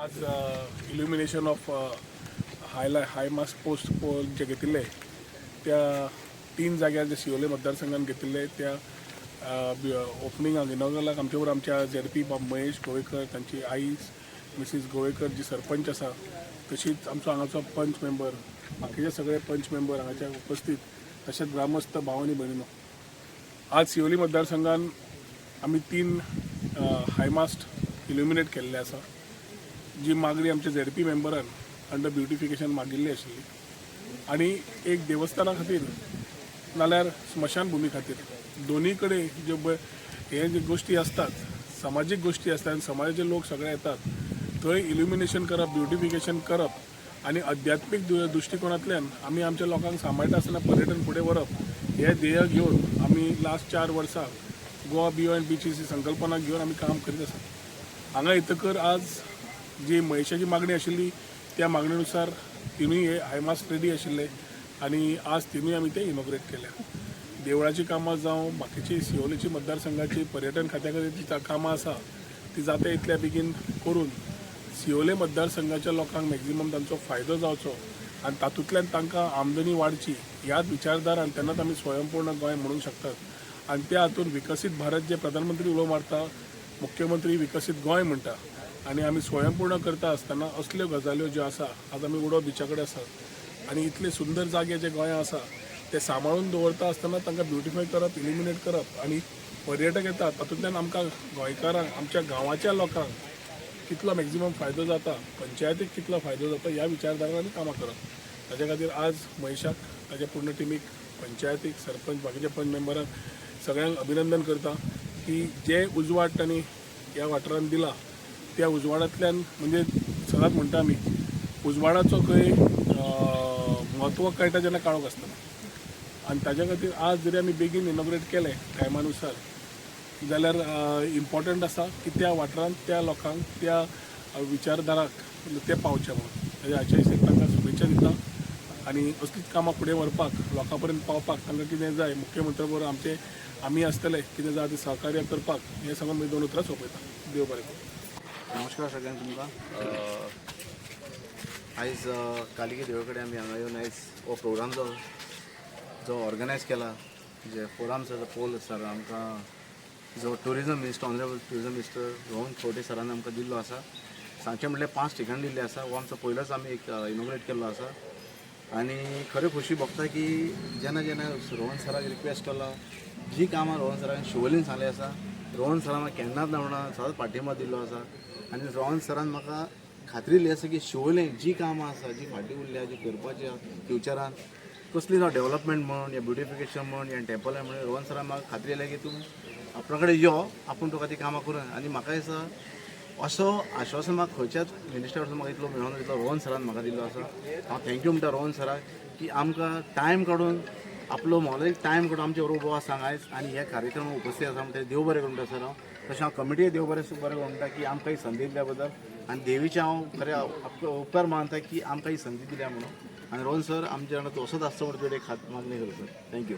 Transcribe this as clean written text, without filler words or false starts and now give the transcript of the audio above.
आज illumination of high mast post pole जे घेतिल्ले त्या 3 जाग्यार जे सियोले मतदारसंघात घेतिल्ले त्या ओपनिंगाक इनॉग्रलाक आमचे बरोबर आमच्या ZP महेश गोवेकर तांची आई मिसीस गोवेकर जी सरपंच आसा तशीच आमचो हांगाचो पंच मेंबर बाकीचे सगळे पंच मेंबर हांगाचे उपस्थित तशेंच ग्रामस्थ भाव आनी भयणीनो आज सियोली मतदारसंघात आमी 3 हायमास्ट इल्युमिनेट केल्ले आसा जी मागणी आमच्या ZP मेंबरान अंडर ब्युटिफिकेशन मागिल्ली आशिल्ली आनी एक देवस्थाना खातीर नाल्यार स्मशान भुमी खातीर दोनी कडेन ज्यो हे जे गोष्टी असतात सामाजीक गोष्टी असतात आनी समाजाचे लोक सगळे येतात थंय इल्युमिनेशन करप ब्युटिफिकेशन करप आनी अध्यात्मीक दृश्टिकोनांतल्यान आमी आमच्या लोकांक सांबाळटा आसतना पर्यटन फुडें व्हरप हे ध्येय घेवन आमी लास्ट 4 वर्सां गोवा बियॉन्ड बीचीस ही संकल्पना घेवन आमी काम करीत आसा। हांगा येतकर आज जी महेशाची मागणी आशिल्ली त्या मागणेनुसार तिनूय हे हायमास्ट रेडी आशिल्ले आनी आज तिनूय आमी ते इनॉग्रेट केल्या। देवळाची कामां जावं बाकीची सियोलीची मतदारसंघाची पर्यटन खात्या खातीर जी कामां आसा ती जाता इतल्या बेगीन करून सियोले मतदारसंघाच्या लोकांक मॅक्झिमम तांचो फायदो जावचो आनी तातूंतल्यान तांकां आमदनी वाडची ह्याच विचारधारान तेन्नाच आमी स्वयंपूर्ण गोंय म्हणूंक शकतात आनी त्या हातून विकसीत भारत जे प्रधानमंत्री उलो मारता मुख्यमंत्री विकसीत गोंय म्हणटा आनी आमी स्वयंपूर्ण करता आसतना असल्यो गजाल्यो ज्यो आसा आज आमी उडो बिचा कडेन आसात आनी इतले सुंदर जागे जे गोंयांत आसा ते सांबाळून दवरता आसतना तांकां ब्युटिफाय करप इल्युमिनेट करप आनी पर्यटक येतात तातूंतल्यान आमकां गोंयकारांक आमच्या गांवाच्या लोकांक कितलो मॅक्झिमम फायदो जाता पंचायतीक कितलो फायदो जाता ह्या विचारधारान आमी कामां करप। ताच्या खातीर आज महेशाक ताच्या पूर्ण टिमीक पंचायतीक सरपंच बाकीच्या पंच मेंबरांक सगळ्यांक अभिनंदन करता की जे उजवाड तांणी ह्या वाठारांत दिला त्या उजवाडांतल्यान म्हणजे सदांच म्हणटा आमी उजवाडाचो खंय म्हत्व कळटा जेन्ना काळोख आसतना आनी ताच्या खातीर आज जरी आमी बेगीन इनॉग्रेट केलें टायमानुसार जाल्यार इम्पॉर्टंट आसा की त्या वाठारांत त्या लोकांक त्या विचारधाराक ते पावचे म्हणून ताच्या हाचे दिसाक तांकां शुभेच्छा दिता आनी असलीच कामां फुडें व्हरपाक लोकां पर्यंत पावपाक तांकां कितें जाय मुख्यमंत्री बरोबर आमचे आमी आसतले कितें जाय ते सहकार्य करपाक हें सांगून मी 2 उतरां सोंपयता। देव बरें करूं। नमस्कार सगळ्यांक तुमकां आयज कालिकी देवळे कडेन आमी हांगा येवन आयज हो प्रोग्राम जो ऑर्गनायज केला जे फोरम्स पोल सर आमकां जो tourism minister honourable tourism minister Rohan Khaunte सरान आमकां दिल्लो आसा सांगचें म्हणल्यार 5 ठिकाण दिल्ले आसा हो आमचो पयलोच आमी एक इनॉग्रेट केल्लो आसा आनी खरें खोशी भोगता की जेन्ना जेन्ना रोहन सराक रिक्वेस्ट केला जी कामां रोहन सरान शिवोलीन सांगलें आसा रोहन सरान म्हाका केन्नाच ना म्हणा सदांच पाठिंबा दिल्लो आसा आनी रोहन सरान म्हाका खात्री दिली आसा की शिवोलें जी कामां आसा जी फाटीं उरल्या जी करपाची फ्युचरान कसली जावं डेवलपमेंट म्हण या ब्युटिफिकेशन म्हण या टेंपल म्हण रोहन सरान म्हाका खात्री दिल्या की तूं आपणा कडेन यो आपूण तुका ती कामां करूं आनी म्हाका दिसता असो आश्वासन म्हाका खंयच्याच मिनिस्टर कडसून म्हाका इतलो मेळोना जितलो रोहन सरान म्हाका दिल्लो आसा। हांव थँक्यू म्हणटा रोहन सराक की आमकां टायम काडून आपलो मोलादीक टायम काडून आमचे बरोबर बोवास सांग आयज आनी ह्या कार्यक्रमाक उपस्थित आसा म्हणटा देव बरें करूं म्हणटा सर हांव तशें हांव कमिटीय देव बरें म्हणटा की आमकां ही संदी दिल्या बद्दल आनी देवीचे हांव खरें उपकार मानता की आमकां ही संदी दिल्या म्हणून आनी रोहन सर आमचे वांगडा तसोच आसचो म्हणून तुवें एक मागणी करता सर। थँक्यू।